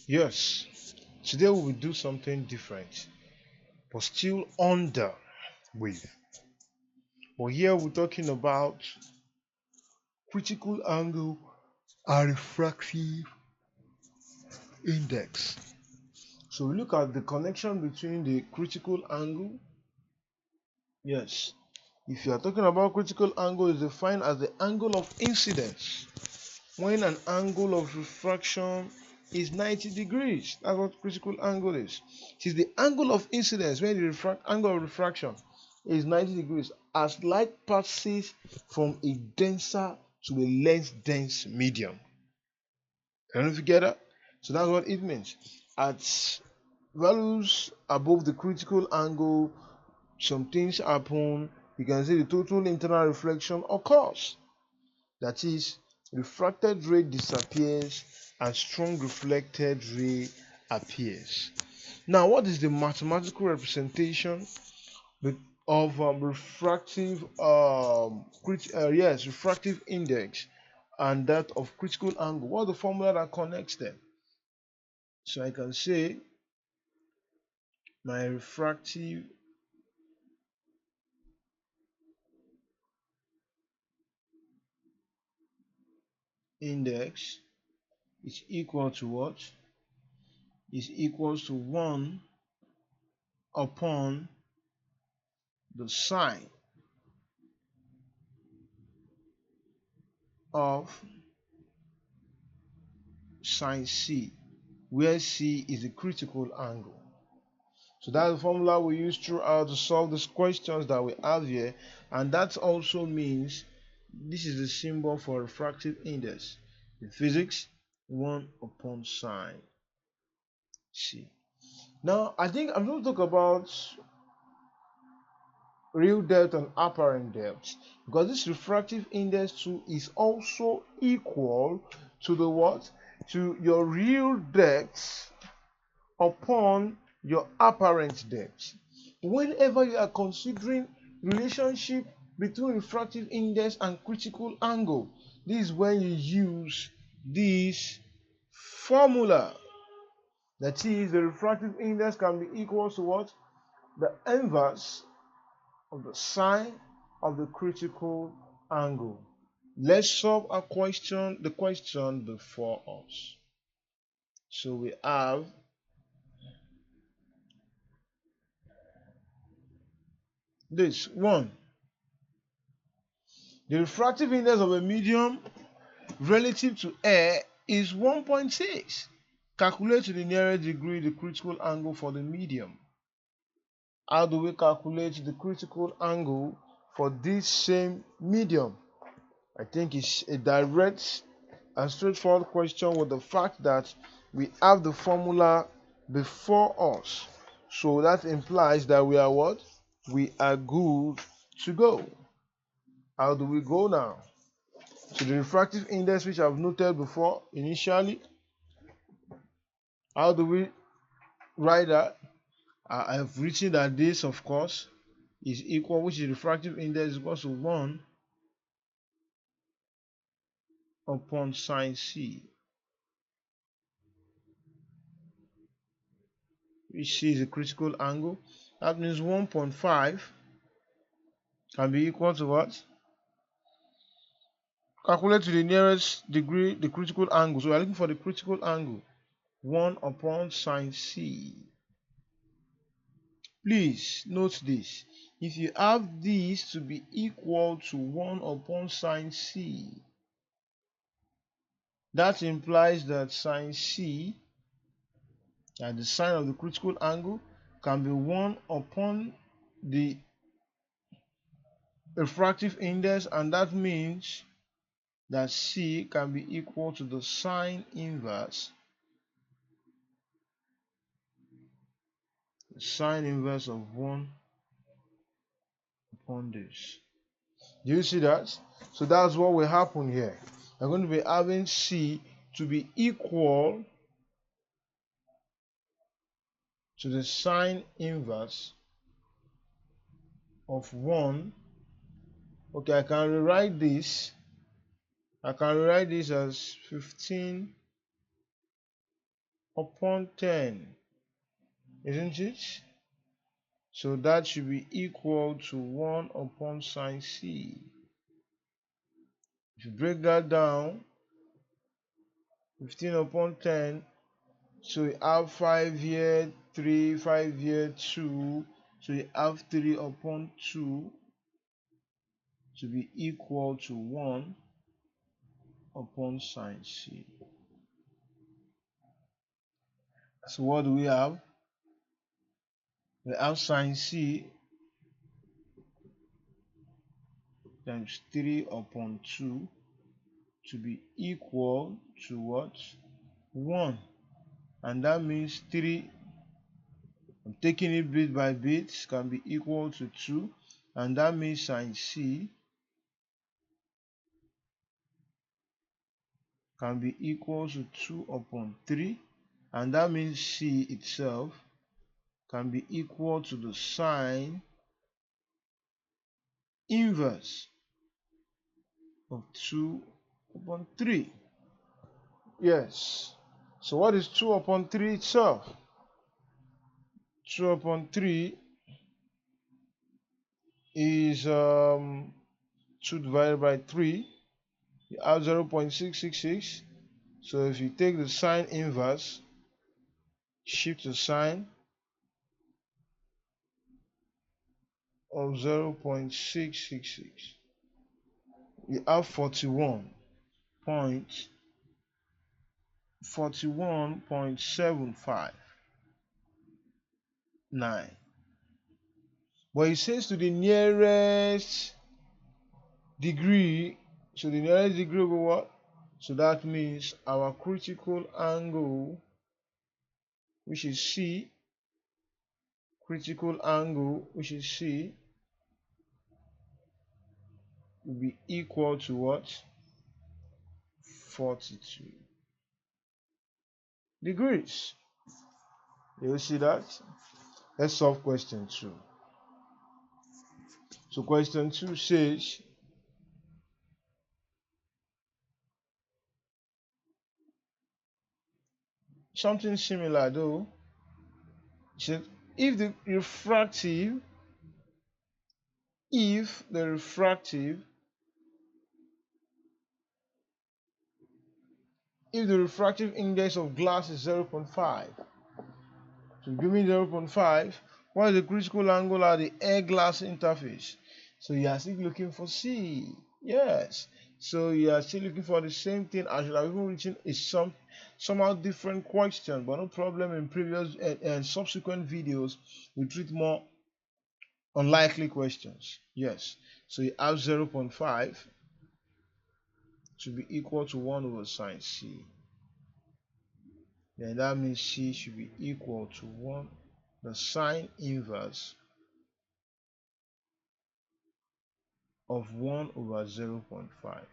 Yes, today we will do something different, but still under wave. But here we're talking about critical angle and refractive index. So we look at the connection between the critical angle. Yes, if you are talking about critical angle, is defined as the angle of incidence when an angle of refraction is 90 degrees. That's what critical angle is. It is the angle of incidence when the angle of refraction is 90 degrees as light passes from a denser to a less dense medium. I don't know if you get that. So that's what it means. At values above the critical angle, some things happen. You can see the total internal reflection occurs. That is, refracted ray disappears and strong reflected ray appears. Now, what is the mathematical representation of refractive index and that of critical angle? What's the formula that connects them? So I can say my refractive index is equal to what? Is equals to 1 upon the sine of sine C, where C is the critical angle. So that's the formula we use throughout to solve these questions that we have here, and that also means this is the symbol for refractive index in physics, 1 upon sine C. Now I think I'm going to talk about real depth and apparent depth, because this refractive index too is also equal to the what? To your real depth upon your apparent depth. Whenever you are considering relationship between refractive index and critical angle, this is when you use this formula. That is, the refractive index can be equal to what? The inverse of the sine of the critical angle. Let's solve the question before us. So we have this one. The refractive index of a medium relative to air is 1.6. Calculate to the nearest degree the critical angle for the medium. How do we calculate the critical angle for this same medium? I think it's a direct and straightforward question with the fact that we have the formula before us. So that implies that we are what? We are good to go. How do we go now? So the refractive index, which I've noted before initially, how do we write that? I have written that this, of course, is equal, which is refractive index is equal to 1 upon sine C, which C is a critical angle. That means 1.5 can be equal to what? Calculate to the nearest degree the critical angle. So we are looking for the critical angle. 1 upon sine C. Please note this. If you have this to be equal to 1 upon sine C, that implies that sine C, and the sine of the critical angle, can be 1 upon the refractive index, and that means that C can be equal to the sine inverse of 1 upon this. Do you see that? So that's what will happen here. We're going to be having C to be equal to the sine inverse of 1. Okay, I can rewrite this. I can rewrite this as 15 upon 10, isn't it? So that should be equal to 1 upon sine c. If you break that down, 15 upon 10, so you have 5 here, 3, 5 here, 2, so you have 3 upon 2 to be equal to 1 upon sine c. So what do we have? We have sine c times 3 upon 2 to be equal to what? 1. And that means 3, I'm taking it bit by bit, can be equal to 2. And that means sine c can be equal to 2 upon 3. And that means c itself can be equal to the sine inverse of 2 upon 3. Yes. So what is 2 upon 3 itself? 2 upon 3 is 2 divided by 3. You have 0.666. So if you take the sine inverse, shift the sign of 0.666, you have 41.759. But it says to the nearest degree, so the nearest degree of what? So that means our critical angle, which is C, critical angle, which is C, will be equal to what? 42 degrees. You see that? Let's solve question 2. So question 2 says, something similar though. It says, if the refractive index of glass is 0.5, so give me 0.5, what is the critical angle at the air glass interface? So you are still looking for C. Yes. So you are still looking for the same thing. I should have even written a somehow different question, but no problem. In previous and subsequent videos, we treat more unlikely questions. Yes. So you have 0.5 to be equal to 1 over sine C. Then that means C should be equal to 1, the sine inverse of 1 over 0.5.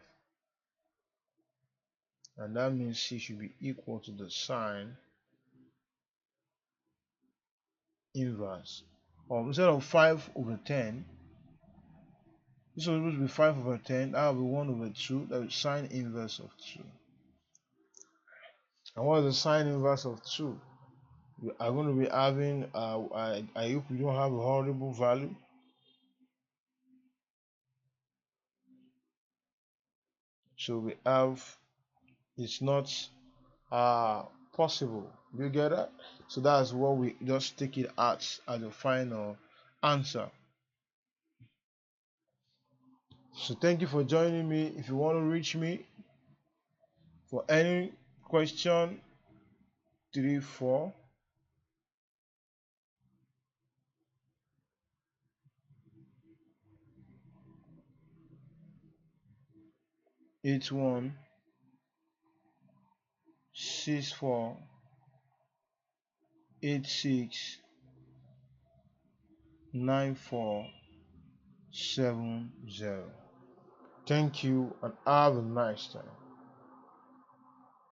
And that means C should be equal to the sine inverse. Or instead of 5 over 10, this was supposed to be 5 over 10, that will be 1 over 2, that is sine inverse of 2. And what is the sine inverse of 2? We are going to be having, I hope you don't have a horrible value. So we have, it's not possible. Do you get that? So that's what we just take it as a final answer. So thank you for joining me. If you want to reach me for any question, 34 81 64 86 9470. Thank you and have a nice time.